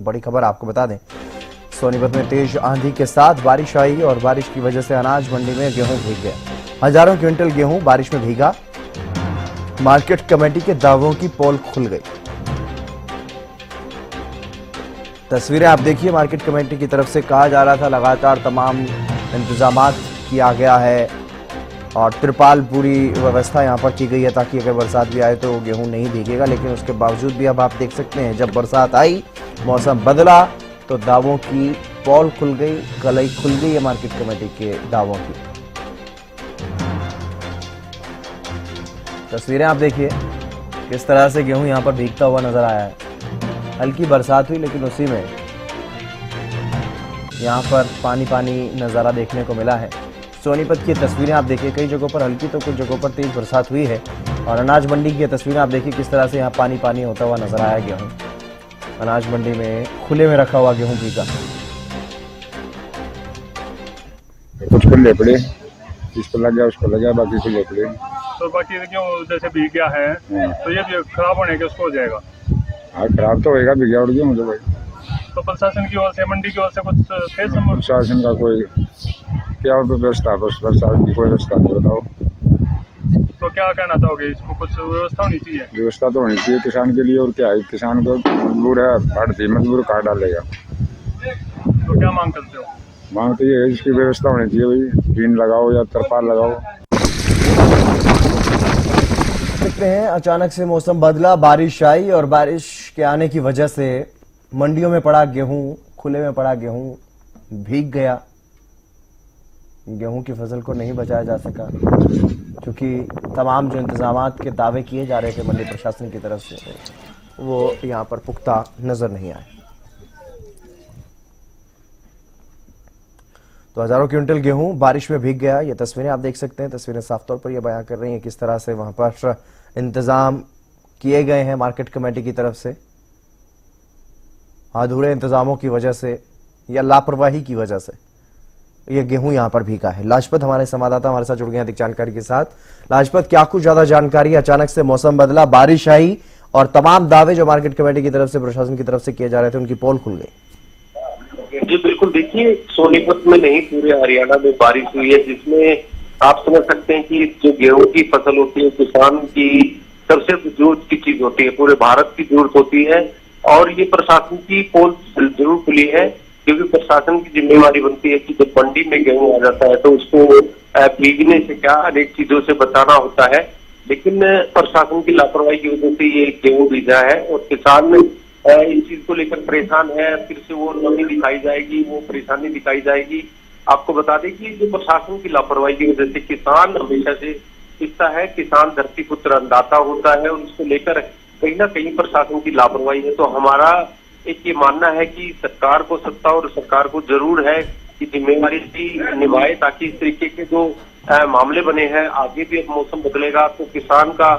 बड़ी खबर आपको बता दें, सोनीपत में तेज आंधी के साथ बारिश आई और बारिश की वजह से अनाज मंडी में गेहूं भीग गया। हजारों क्विंटल गेहूं बारिश में भीगा। मार्केट कमेटी के दावों की पोल खुल गई। तस्वीरें आप देखिए, मार्केट कमेटी की तरफ से कहा जा रहा था लगातार तमाम इंतजामात किया गया है और त्रिपाल पूरी व्यवस्था यहां पर की गई है ताकि अगर बरसात भी आए तो गेहूं नहीं भीगेगा। लेकिन उसके बावजूद भी अब आप देख सकते हैं, जब बरसात आई, मौसम बदला तो दावों की पोल खुल गई, कलई खुल गई है मार्केट कमेटी के दावों की। तस्वीरें आप देखिए किस तरह से गेहूं यहां पर भीगता हुआ नजर आया है। हल्की बरसात हुई लेकिन उसी में यहां पर पानी पानी नजारा देखने को मिला है। सोनीपत की तस्वीरें आप देखिए, कई जगहों पर हल्की तो कुछ जगहों पर तेज बरसात हुई है। और अनाज मंडी की तस्वीरें आप देखिए किस तरह से यहाँ पानी पानी होता हुआ नजर आया गेहूं। अनाज मंडी में खुले में रखा हुआ गेहूं भीगा। कुछ खुले पड़े, इसको लग गया उसको लग गया, बाकी खुले पड़े। तो बाकी गेहूं जैसे भीग गया है तो ये भी खराब होने के उसको हो जाएगा। हाँ, खराब तो होएगा, भीगा उड़ गया तो भाई। तो प्रशासन की ओर से, मंडी की ओर से कुछ थे प्रशासन का कोई क्या व्यवस्था, बस प्रशासन की कोई व्यवस्था नहीं, बताओ। तो क्या कहना चाहोगे, इसको कुछ व्यवस्था होनी चाहिए? व्यवस्था तो होनी चाहिए किसान के लिए, और क्या है, किसान को मजबूर है, बढ़ती मजबूर काट डालेगा। तो क्या मांग करते हो? मांग तो ये है, इसकी व्यवस्था होनी चाहिए भाई, टीन लगाओ या तरपाल लगाओ। देखते हैं, अचानक से मौसम बदला, बारिश आई और बारिश के आने की वजह से मंडियों में पड़ा गेहूं, खुले में पड़ा गेहूं भीग गया। गेहूं की फसल को नहीं बचाया जा सका क्योंकि तमाम जो इंतजामात के दावे किए जा रहे थे मंडी प्रशासन की तरफ से, वो यहां पर पुख्ता नजर नहीं आए। तो हजारों क्विंटल गेहूं बारिश में भीग गया। ये तस्वीरें आप देख सकते हैं, तस्वीरें साफ तौर पर यह बयां कर रही हैं किस तरह से वहां पर इंतजाम किए गए हैं मार्केट कमेटी की तरफ से। अधूरे इंतजामों की वजह से या लापरवाही की वजह से यह गेहूं यहां पर भीगा है। लाजपत हमारे संवाददाता हमारे साथ जुड़ गए हैं अधिक जानकारी के साथ। लाजपत, क्या कुछ ज्यादा जानकारी? अचानक से मौसम बदला, बारिश आई और तमाम दावे जो मार्केट कमेटी की तरफ से, प्रशासन की तरफ से किए जा रहे थे, उनकी पोल खुल गई। जी बिल्कुल, देखिए सोनीपत में नहीं पूरे हरियाणा में बारिश हुई है, जिसमें आप समझ सकते हैं कि जो गेहूं की फसल होती है किसान की सबसे जरूरत की चीज होती है, पूरे भारत की जरूरत होती है। और ये प्रशासन की पोल जरूर खुली है क्योंकि प्रशासन की जिम्मेवारी बनती है कि जब मंडी में गेहूं आ जाता है तो उसको भीगने से क्या अनेक चीजों से बचाना होता है। लेकिन प्रशासन की लापरवाही की वजह से ये गेहूं भीगा है और किसान इस चीज को लेकर परेशान है। फिर से वो नमी दिखाई जाएगी, वो परेशानी दिखाई जाएगी। आपको बता दें कि जो प्रशासन की लापरवाही की वजह से किसान हमेशा से हिस्सा है, किसान धरती पुत्र अन्नदाता होता है और उसको लेकर कहीं ना कहीं प्रशासन की लापरवाही है। तो हमारा एक ये मानना है कि सरकार को सत्ता और सरकार को जरूर है कि जिम्मेवारी निभाए ताकि इस तरीके के जो मामले बने हैं, आगे भी अब मौसम बदलेगा तो किसान का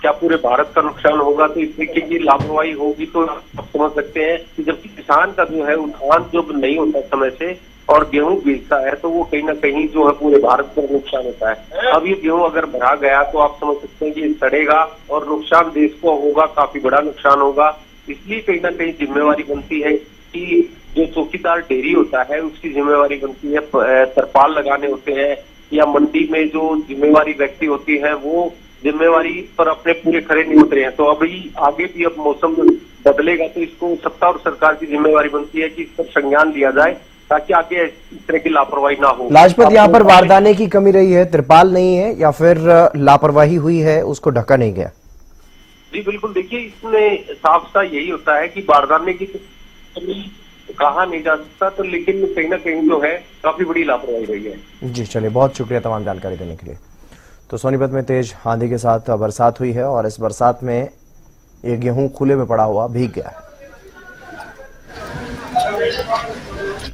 क्या पूरे भारत का नुकसान होगा। तो इस तरीके की लापरवाही होगी तो आप समझ सकते हैं कि जब किसान का जो है उत्थान जब नहीं होता समय से और गेहूं बेचता है तो वो कहीं ना कहीं जो है पूरे भारत पर नुकसान होता है। अब ये गेहूं अगर भरा गया तो आप समझ सकते हैं कि ये सड़ेगा और नुकसान देश को होगा, काफी बड़ा नुकसान होगा। इसलिए कहीं ना कहीं जिम्मेवारी बनती है कि जो चौकीदार डेयरी होता है उसकी जिम्मेवारी बनती है, तरपाल लगाने होते हैं, या मंडी में जो जिम्मेवारी व्यक्ति होती है वो जिम्मेवारी पर अपने पूरे खरे नहीं उतरे हैं। तो अभी आगे भी अब मौसम बदलेगा तो इसको सत्ता और सरकार की जिम्मेवारी बनती है कि इस पर संज्ञान लिया जाए ताकि आगे इस तरह की लापरवाही ना हो। लाजपत, यहाँ पर बारदाने की कमी रही है, त्रिपाल नहीं है या फिर लापरवाही हुई है, उसको ढका नहीं गया? जी बिल्कुल, देखिए इसमें साफ सा यही होता है कि बारदाने की कमी कहा नहीं जा सकता, तो लेकिन कहीं ना कहीं जो है काफी बड़ी लापरवाही रही है। जी चलिए, बहुत शुक्रिया तमाम जानकारी देने के लिए। तो सोनीपत में तेज आंधी के साथ बरसात हुई है और इस बरसात में ये गेहूं खुले में पड़ा हुआ भीग गया है।